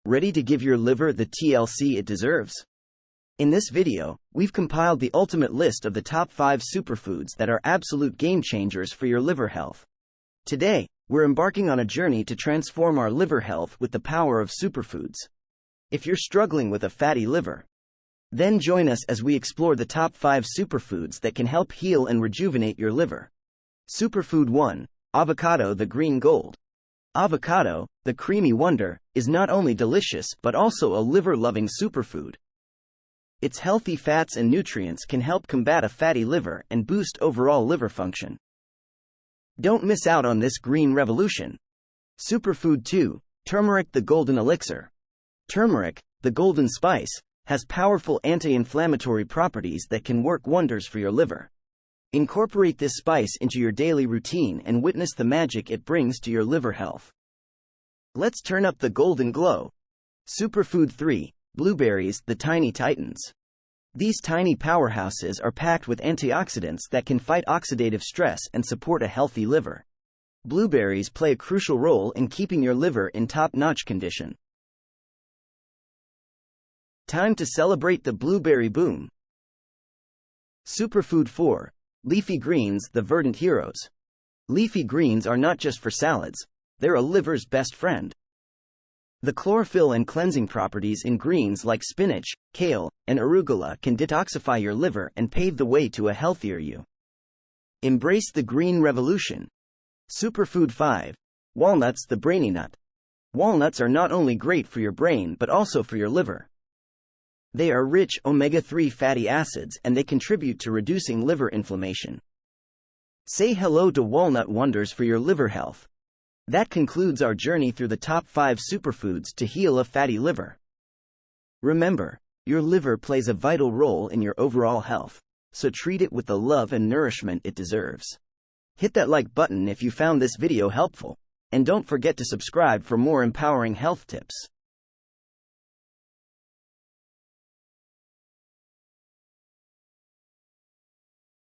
Ready to give your liver the TLC it deserves? In this video, we've compiled the ultimate list of the top 5 superfoods that are absolute game changers for your liver health. Today, we're embarking on a journey to transform our liver health with the power of superfoods. If you're struggling with a fatty liver, then join us as we explore the top 5 superfoods that can help heal and rejuvenate your liver. Superfood 1. Avocado, the green gold. Avocado, the creamy wonder, is not only delicious but also a liver-loving superfood. Its healthy fats and nutrients can help combat a fatty liver and boost overall liver function. Don't miss out on this green revolution. Superfood 2. Turmeric, the golden elixir. Turmeric, the golden spice, has powerful anti-inflammatory properties that can work wonders for your liver. Incorporate this spice into your daily routine and witness the magic it brings to your liver health. Let's turn up the golden glow. Superfood 3. Blueberries, the tiny titans. These tiny powerhouses are packed with antioxidants that can fight oxidative stress and support a healthy liver. Blueberries play a crucial role in keeping your liver in top-notch condition. Time to celebrate the blueberry boom. Superfood 4. Leafy greens, the verdant heroes. Leafy greens are not just for salads, they're a liver's best friend. The chlorophyll and cleansing properties in greens like spinach, kale, and arugula can detoxify your liver and pave the way to a healthier you. Embrace the green revolution. Superfood 5. Walnuts, the brainy nut. Walnuts are not only great for your brain but also for your liver. They are rich omega-3 fatty acids and they contribute to reducing liver inflammation. Say hello to walnut wonders for your liver health. That concludes our journey through the top 5 superfoods to heal a fatty liver. Remember, your liver plays a vital role in your overall health, so treat it with the love and nourishment it deserves. Hit that like button if you found this video helpful, and don't forget to subscribe for more empowering health tips.